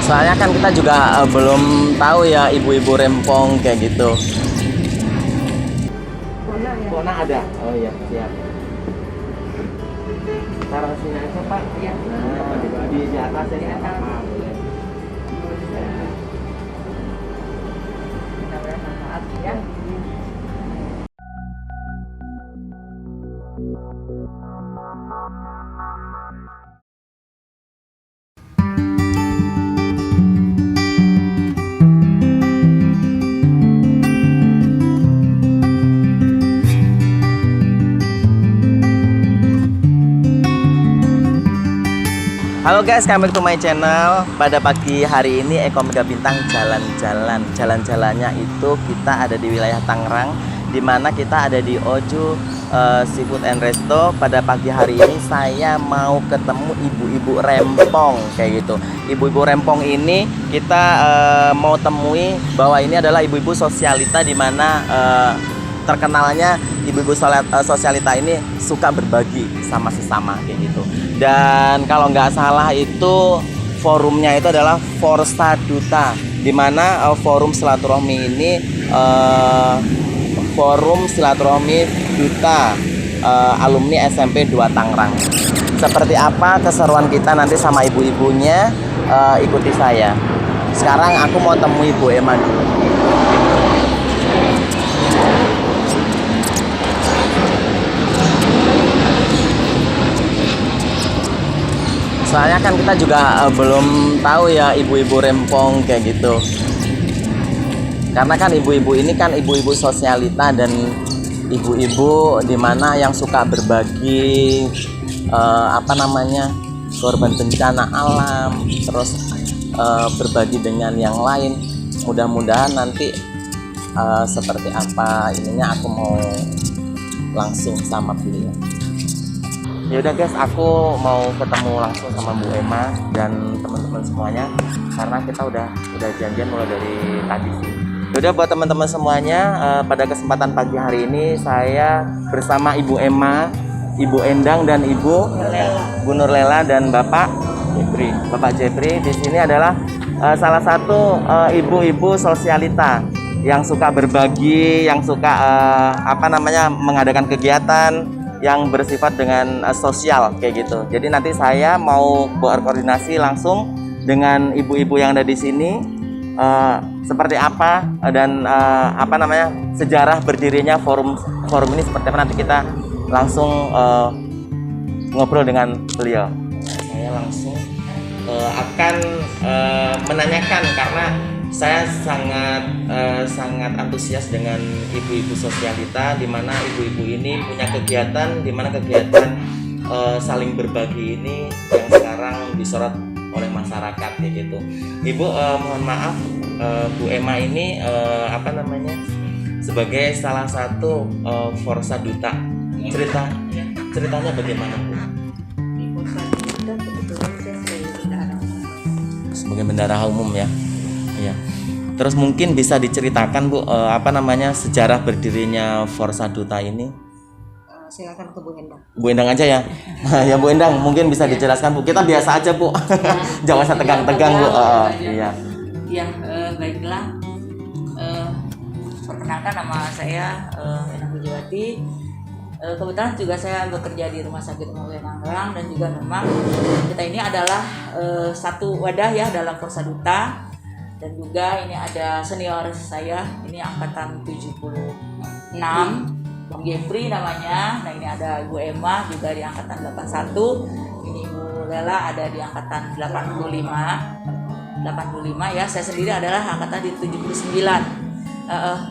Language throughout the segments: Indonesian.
Soalnya kan kita juga belum tahu ya ibu-ibu rempong kayak gitu. Bona ada? Oh iya, siap. Taruh sini aja Pak. Iya. Nah, di atas ya. Di atas. Boleh. Mudah-mudahan manfaat ya. Halo guys, kembali to my channel. Pada pagi hari ini Eko Mega Bintang jalan-jalan. Jalan-jalannya itu kita ada di wilayah Tangerang, di mana kita ada di Oju Seafood and Resto. Pada pagi hari ini saya mau ketemu ibu-ibu rempong kayak gitu. Ibu-ibu rempong ini kita mau temui bahwa ini adalah ibu-ibu sosialita, di mana terkenalnya ibu-ibu sosialita ini suka berbagi sama sesama kayak gitu. Dan kalau nggak salah itu forumnya itu adalah Forsa Duta, di mana forum silaturahmi ini forum silaturahmi Duta alumni SMP 2 Tangerang. Seperti apa keseruan kita nanti sama ibu-ibunya, ikuti saya. Sekarang aku mau temui Bu Emma dulu. Soalnya kan kita juga belum tahu ya ibu-ibu rempong kayak gitu. Karena kan ibu-ibu ini kan ibu-ibu sosialita dan ibu-ibu dimana yang suka berbagi korban bencana alam, terus berbagi dengan yang lain. Mudah-mudahan nanti seperti apa ininya, aku mau langsung sama beliau. Ya udah guys, aku mau ketemu langsung sama Bu Emma dan teman-teman semuanya, karena kita udah janjian mulai dari tadi sih. Ya udah, buat teman-teman semuanya, pada kesempatan pagi hari ini saya bersama Ibu Emma, Ibu Endang dan Ibu Bu Nurlela dan Bapak Jepri. Di sini adalah salah satu ibu-ibu sosialita yang suka berbagi, yang suka mengadakan kegiatan yang bersifat dengan sosial kayak gitu. Jadi nanti saya mau berkoordinasi langsung dengan ibu-ibu yang ada di sini, seperti apa dan sejarah berdirinya forum ini seperti apa. Nanti kita langsung ngobrol dengan beliau. Saya langsung akan menanyakan, karena saya sangat antusias dengan ibu-ibu sosialita, di mana ibu-ibu ini punya kegiatan, di mana kegiatan saling berbagi ini yang sekarang disorot oleh masyarakat kayak gitu. Ibu, mohon maaf, Bu Emma ini sebagai salah satu Forsa Duta. Ceritanya bagaimana, Bu? Di Forsa Duta kebetulan saya sebagai bendahara. Sebagai bendahara umum ya. Iya. Terus mungkin bisa diceritakan, Bu, sejarah berdirinya Forsa Duta ini? Silakan ke Bu Endang. Bu Endang aja ya. Ya Bu Endang, mungkin bisa dijelaskan, Bu. Kita biasa aja, Bu. Jangan usah tegang-tegang, Bu. Iya. Ya, baiklah. Perkenalkan, nama saya Endang Wijiwati. Kebetulan juga saya bekerja di Rumah Sakit Umum Tangerang, dan juga memang kita ini adalah satu wadah ya dalam Forsa Duta. Dan juga ini ada senior saya, ini angkatan 76, Bang Jeffrey namanya. Nah, ini ada Ibu Emma juga di angkatan 81. Ini Ibu Lela ada di angkatan 85 ya. Saya sendiri adalah angkatan di 79.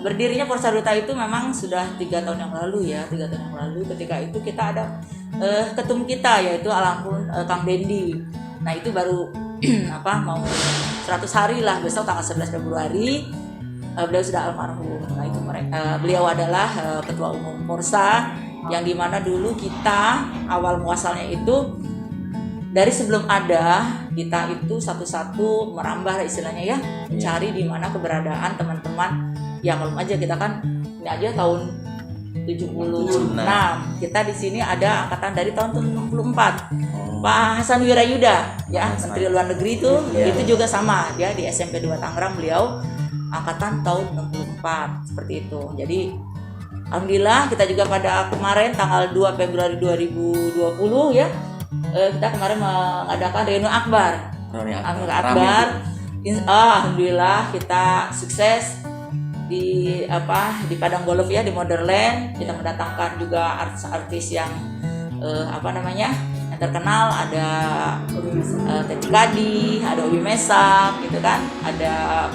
Berdirinya Forsa Duta itu memang sudah 3 tahun yang lalu ya. 3 tahun yang lalu ketika itu kita ada ketum kita, yaitu almarhum Kang Dendi. Nah, itu baru mau 100 hari lah, besok tanggal 11 Februari beliau sudah almarhum. Nah, itu beliau adalah ketua umum Forsa, yang dimana dulu kita awal muasalnya itu dari sebelum ada, kita itu satu-satu merambah istilahnya ya, mencari di mana keberadaan teman-teman. Ya belum aja, kita kan ini aja tahun 76. Kita di sini ada angkatan dari tahun 64. Pak Hasan Wirayuda ya, Mas Menteri Luar Negeri itu juga sama, dia di SMP 2 Tangerang, beliau angkatan tahun 64 seperti itu. Jadi alhamdulillah kita juga pada kemarin tanggal 2 Februari 2020 ya, kita kemarin mengadakan Reuni Akbar. Alhamdulillah kita sukses di Padang Golf ya, di Motherland. Kita mendatangkan juga artis-artis yang yang terkenal, ada Teti Kadi, ada Obi Mesak gitu kan, ada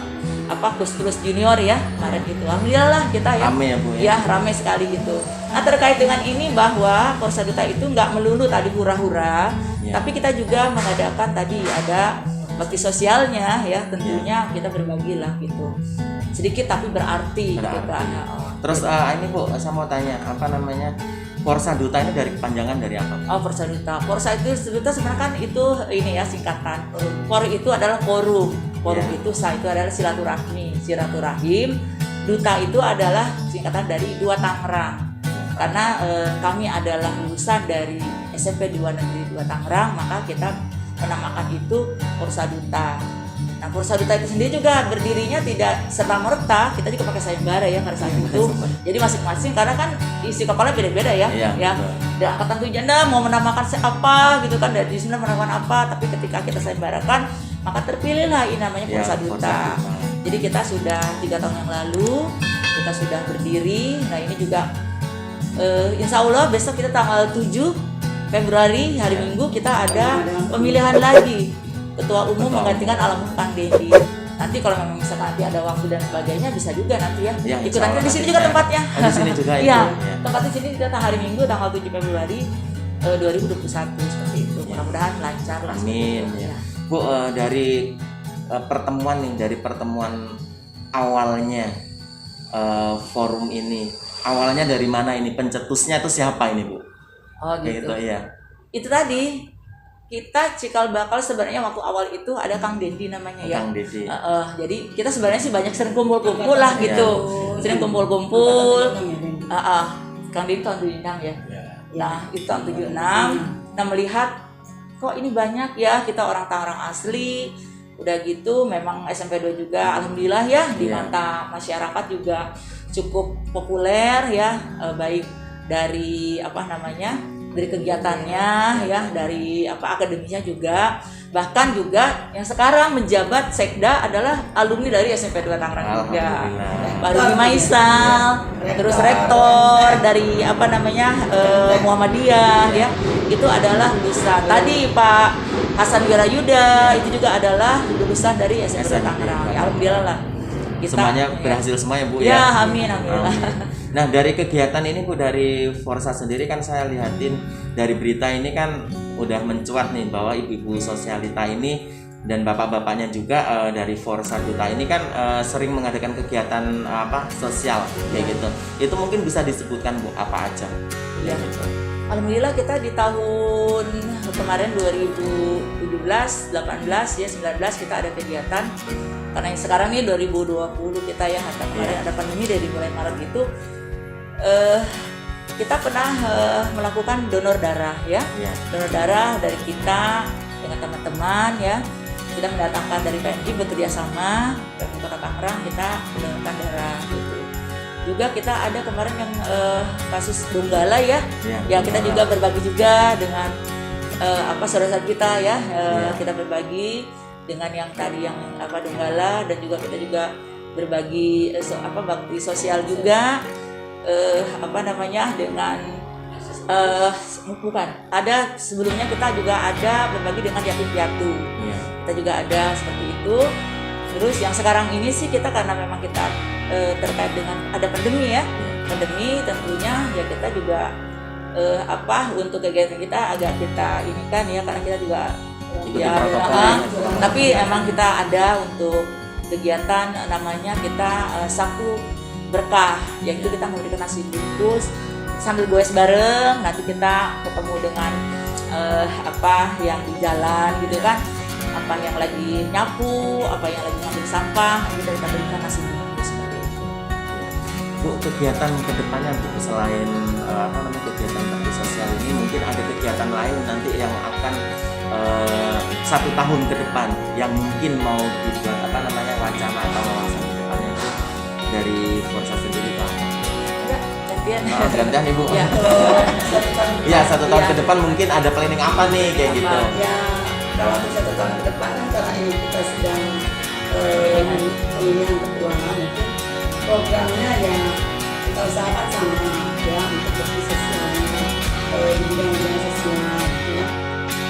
Kus Plus Junior ya kemarin gitu. Alhamdulillah lah kita ya. Rame ya Bu ya. Ya rame sekali gitu. Nah terkait dengan ini bahwa Forza Duta itu nggak melulu tadi hura-hura, tapi kita juga mengadakan tadi ada bakti sosialnya ya, tentunya kita berbagi lah gitu. Sedikit tapi berarti. Gitu kan. Terus ini Bu, saya mau tanya Forza Duta ini dari kepanjangan dari apa? Forza Duta. Forza Duta sebenarnya kan itu ini ya singkatan. For itu adalah forum. Forum itu adalah silaturahim. Duta itu adalah singkatan dari Dua Tangerang. Karena kami adalah lulusan dari SMP 2 Negeri 2 Tangerang, maka kita menamakan itu Forza Duta. Nah, Forza Duta itu sendiri juga berdirinya tidak serta-merta, kita juga pakai sayembara ya pada saat itu. Jadi masing-masing karena kan isi kepala beda-beda ya. Dan angkatan 7 mau menamakan apa gitu kan, dari 9 menamakan apa, tapi ketika kita sayembarakan maka terpilihlah ini namanya Forza Duta. Jadi kita sudah 3 tahun yang lalu kita sudah berdiri. Nah, ini juga insya Allah besok kita tanggal 7 Februari hari Minggu kita ada pemilihan lagi. Ketua umum menggantikan almarhum Kang Dendi. Nanti kalau memang misalkan nanti ada waktu dan sebagainya bisa juga nanti ya. Ikut nanti di sini juga tempatnya. Di sini juga itu. Iya. Tempatnya sini kita hari Minggu tanggal 7 Februari 2021 seperti itu. Mudah-mudahan lancar lah. Amin ya. Bu, dari pertemuan awalnya forum ini. Awalnya dari mana ini? Pencetusnya itu siapa ini, Bu? Oh gitu. Ya. Itu tadi kita cikal bakal sebenarnya waktu awal itu ada Kang Dendi namanya ya. Kang Dendi. Jadi kita sebenarnya sih banyak sering kumpul-kumpul lah gitu. Sering kumpul-kumpul. Kang Dendi tahun 76 ya. Nah, itu tahun 76. Nah, melihat kok ini banyak ya, kita orang Tangerang asli. Udah gitu memang SMP 2 juga alhamdulillah ya di mata masyarakat juga cukup populer ya, baik dari dari kegiatannya ya, dari akademinya juga, bahkan juga yang sekarang menjabat sekda adalah alumni dari SMP 2 Tangerang juga, Pak Rudi Maisal, terus rektor dari Muhammadiyah ya, itu adalah lulusan tadi Pak Hasan Wirayuda, itu juga adalah lulusan dari SMP 2 Tangerang ya, alhamdulillah lah. Semuanya berhasil semua ya Bu ya? Amin, alhamdulillah. Nah, dari kegiatan ini Bu, dari Forza sendiri kan saya lihatin dari berita ini kan udah mencuat nih bahwa ibu-ibu sosialita ini dan bapak-bapaknya juga dari Forza Duta ini kan sering mengadakan kegiatan sosial kayak gitu. Itu mungkin bisa disebutkan Bu apa aja? Iya. Alhamdulillah kita di tahun kemarin 2017, 18 ya 19 kita ada kegiatan. Karena yang sekarang ini 2020 kita ya, kemarin ada pandemi dari mulai Maret itu kita pernah melakukan donor darah ya. Donor darah dari kita dengan teman-teman ya. Kita mendatangkan dari PMI bekerja sama dengan Kota Tangerang, kita mendonorkan darah gitu. Juga kita ada kemarin yang kasus Donggala ya. Yang kita juga berbagi juga dengan saudara-saudara kita ya. Kita berbagi dengan yang tadi yang Donggala, dan juga kita juga berbagi bakti sosial juga dengan bukan ada sebelumnya kita juga ada berbagi dengan yatim piatu. Kita juga ada seperti itu. Terus yang sekarang ini sih kita karena memang kita terkait dengan ada pandemi ya, pandemi tentunya ya kita juga untuk kegiatan kita agak kita ini kan ya, karena kita juga tapi emang kita ada untuk kegiatan namanya kita sapu berkah, yaitu kita memberikan nasi bungkus sambil goes bareng, nanti kita ketemu dengan yang di jalan gitu kan, yang lagi nyapu, yang lagi ngambil sampah, kita berikan nasi bungkus seperti itu. Bu, kegiatan kedepannya Bu selain kegiatan bakti sosial ini mungkin ada kegiatan lain nanti yang akan 1 tahun ke depan yang mungkin mau dibuat wacana atau wawasan ke depannya itu dari Forsa sendiri Pak? Gantian Ibu. Ya. Ya 1 tahun ke depan mungkin ada planning apa nih kayak gitu? Ya dalam 1 tahun ke depan karena ini kita sedang pemilihan ketua, mungkin programnya ya kita usahakan sama ya untuk bakti sosialnya di bidang-bidang sosial ya.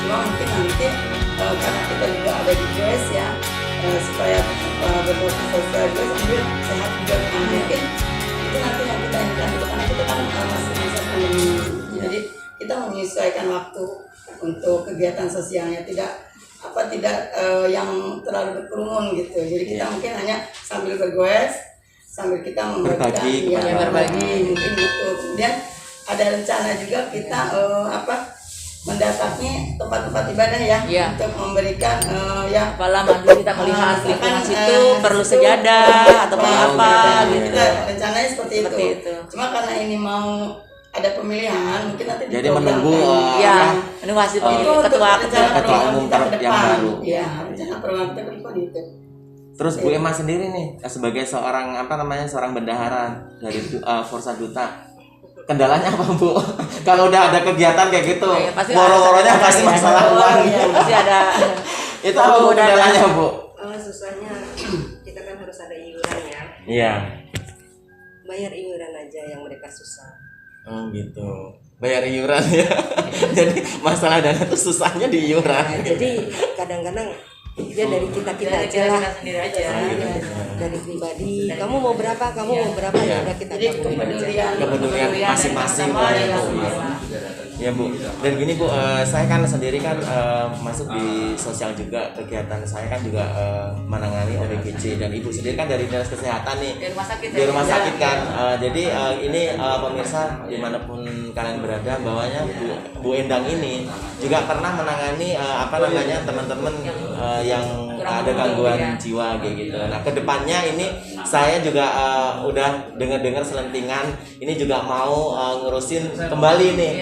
Cuma mungkin nanti karena kita juga ada di GS ya, supaya berbakti sosial juga sambil sehat juga mungkin itu nanti yang kita inginkan itu, karena kita kan masih masa pandemi, jadi kita menyesuaikan waktu untuk kegiatan sosialnya, tidak yang terlalu berkerumun gitu. Jadi kita mungkin hanya sambil bergoes, sambil kita berbagi mungkin gitu. Kemudian ada rencana juga kita mendatangi tempat-tempat ibadah ya, untuk memberikan apalah nanti kita melihat lingkungan situ perlu sejadah atau perlu apa gitu. Kita rencananya seperti itu. Cuma karena ini mau ada pemilihan, mungkin nanti jadi menunggu menunggu hasil pemilihan ketua umum yang baru. Ya, rencana program kita ke depan itu. Terus Bu Emma sendiri nih sebagai seorang seorang bendahara dari Forsa Duta, kendalanya apa Bu? Kalau udah ada kegiatan kayak gitu, moro-moronya pasti masalah uang. Pasti ada. Itu apa Bu kendalanya Bu? Susahnya kita kan harus ada iuran ya. Iya. Bayar iuran aja yang mereka susah. Oh gitu. Bayar iuran ya. Jadi masalah dana itu susahnya di iuran. Nah, jadi kadang-kadang dia dari kita aja lah. Sendiri aja. Dari pribadi. Kamu mau berapa? Kamu mau berapa? Ya udah kita Jadi kepedulian masing-masing ya Bu. Dan gini Bu, saya kan sendiri kan masuk di sosial juga, kegiatan saya kan juga menangani ODGJ, dan Ibu sendiri kan dari dinas kesehatan nih di rumah sakit kan. Jadi ini pemirsa dimanapun kalian berada, bahwanya Bu Endang ini juga pernah menangani teman-teman yang ada gangguan jiwa kayak gitu. Nah kedepannya ini saya juga udah dengar selentingan ini juga mau ngurusin kembali nih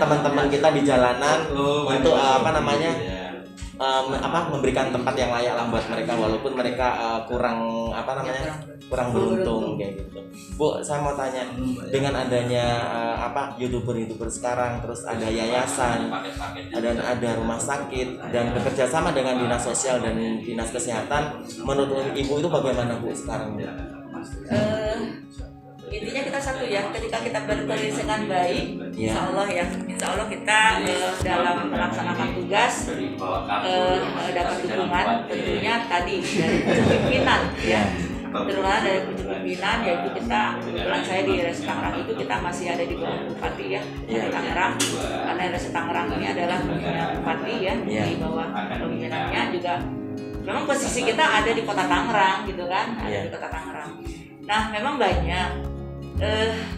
teman-teman kita di jalanan untuk memberikan tempat yang layak lah buat mereka, walaupun mereka kurang beruntung kayak gitu. Bu, saya mau tanya, dengan adanya YouTuber sekarang, terus ada yayasan, ada rumah sakit, dan bekerja sama dengan dinas sosial dan dinas kesehatan, menurut Ibu itu bagaimana Bu sekarang? Intinya kita satu ya, ketika kita berkoordinasi dengan baik, insya Allah kita dalam melaksanakan tugas dapat dukungan tentunya tadi dari pimpinan terutama dari pimpinan, yaitu kita kebetulan saya di RS Tangerang itu kita masih ada di bawah Bupati di Tangerang, karena RS Tangerang ini adalah Bupati di bawah pimpinannya juga. Memang posisi kita ada di Kota Tangerang gitu kan, ada di Kota Tangerang. Nah memang banyak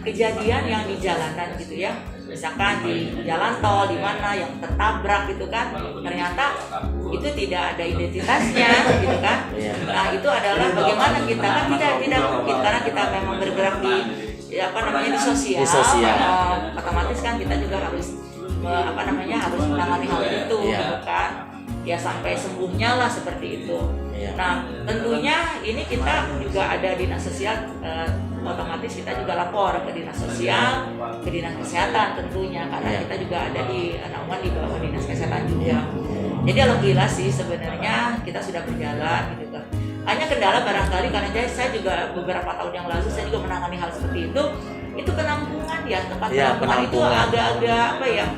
kejadian yang di jalanan gitu ya, misalkan di jalan tol di mana yang tertabrak gitu kan, ternyata itu tidak ada identitasnya gitu kan. Nah itu adalah bagaimana kita kan tidak mungkin, karena kita memang bergerak di di sosial. Otomatis kan kita juga harus harus menangani hal itu gitu kan, ya sampai sembuhnya lah seperti itu. Nah tentunya ini kita juga ada dinas sosial, otomatis kita juga lapor ke dinas sosial, ke dinas kesehatan tentunya, karena kita juga ada di naungan di bawah dinas kesehatan juga. Jadi alhamdulillah sih sebenarnya kita sudah berjalan gitu kan. Hanya kendala barangkali karena saya juga beberapa tahun yang lalu saya juga menangani hal seperti itu penampungan tempat penampungan itu agak-agak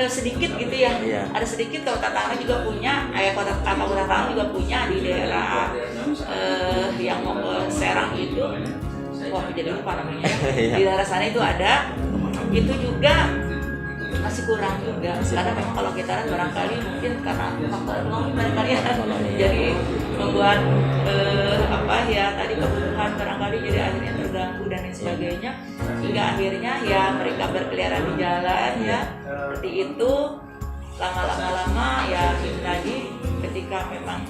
sedikit gitu ya. Ada sedikit. Kota Tangerang juga punya, Kota Tangerang juga punya di daerah yang mau ke Serang itu, jadi lupa namanya. Di daerah sana itu ada, itu juga masih kurang juga. Karena memang kalau kita lihat barangkali mungkin karena faktor ekonomi barangkali jadi membuat tadi kebutuhan barangkali jadi akhirnya terganggu dan lain sebagainya, hingga akhirnya mereka berkeliaran di jalan seperti itu. Lama-lama tadi ketika memang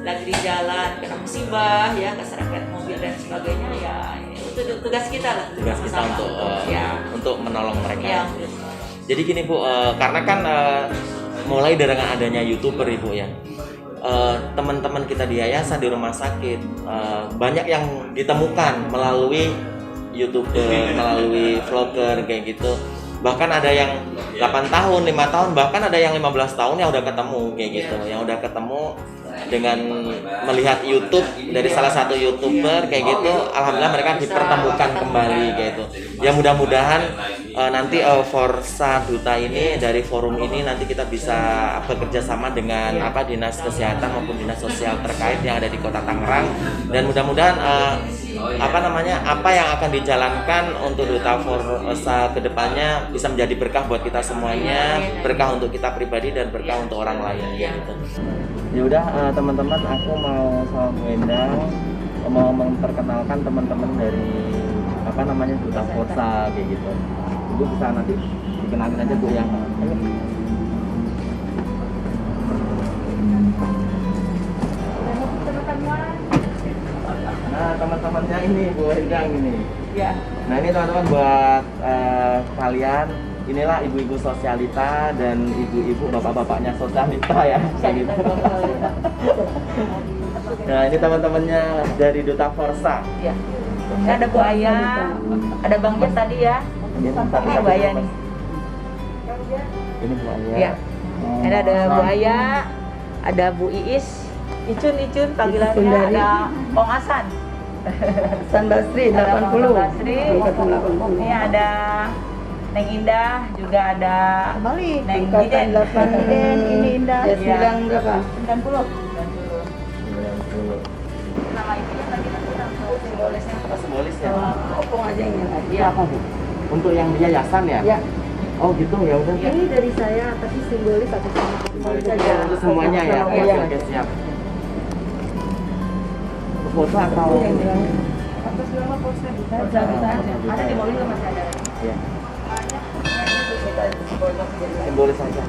lagi di jalan kena musibah keserempet mobil dan sebagainya tugas kita lah. Tugas kita sama-sama. untuk ya. untuk menolong mereka. Ya. Jadi gini Bu, karena kan mulai dengan adanya YouTuber Ibu ya, teman-teman kita di yayasan, di rumah sakit, banyak yang ditemukan melalui YouTuber, melalui vlogger kayak gitu. Bahkan ada yang 8 tahun, 5 tahun, bahkan ada yang 15 tahun yang udah ketemu kayak gitu, yang udah ketemu dengan melihat YouTube dari salah satu YouTuber kayak gitu. Alhamdulillah mereka dipertemukan kembali kayak gitu. Ya mudah-mudahan nanti Forsa Duta ini, dari forum ini nanti kita bisa bekerja sama dengan dinas kesehatan maupun dinas sosial terkait yang ada di Kota Tangerang, dan mudah-mudahan apa yang akan dijalankan untuk Duta Forsa kedepannya bisa menjadi berkah buat kita semuanya, berkah untuk kita pribadi dan berkah untuk orang lain gitu. Ya udah teman-teman, aku mau sama Bu Endang mau memperkenalkan teman-teman dari Duta Forsa kayak gitu. Ibu bisa nanti dikenalin aja Bu ya. Nah, teman-temannya ini Bu Endang ini. Ya. Nah, ini teman-teman buat kalian, inilah ibu-ibu sosialita dan ibu-ibu bapak-bapaknya sosialita ya. Kayak gitu. Nah, ini teman-temannya dari Duta Forsa. Ya. Ini ada Bu Aya, ada Bang Jas tadi ya. Ini Bu Aya nih. Ini Bu Aya. Ya. Ini ada Bu Aya, ada Bu Iis, Icun panggilannya, ada Ong Hasan. San Basri Ada 80. Bang Basri. Angkatan 80. Ini ada Neng Indah, juga ada Balik. Neng Angkatan Diden. 8. Ini Indah. Ya, 9 berapa? 90. 90. Nama itunya tadi simbolisnya. Apa simbolis ya? Opung aja yang nyala. Iya. Apa Bu? Untuk yang di yayasan ya? Ya. Oh gitu, ya udah. Ini dari saya, tapi simbolis atas nama Simbolis saja. aja untuk semuanya ya. Iya. Oke, siap. Foto atau ini? Atas nama Forsa Duta. Ada di mobil juga masih ada. Iya. Simbolis aja.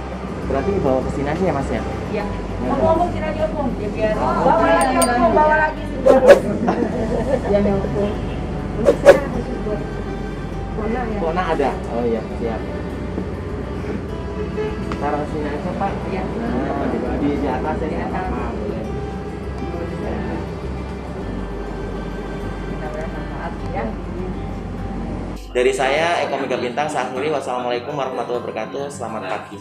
Berarti bawa ke sini aja ya Mas ya? Iya. Kamu ngomong sini aja Om, ya biar bawa lagi Om, bawa lagi. Yang opung. Untuk saya khusus buat Mona ya. Kona ada? Oh iya, siap. Taruh ke sini aja Pak. Iya. Nah, di atas ya. Di atas. Ya. Dari saya Eko Mega Bintang, saya akhiri. Wassalamualaikum warahmatullahi wabarakatuh. Selamat pagi.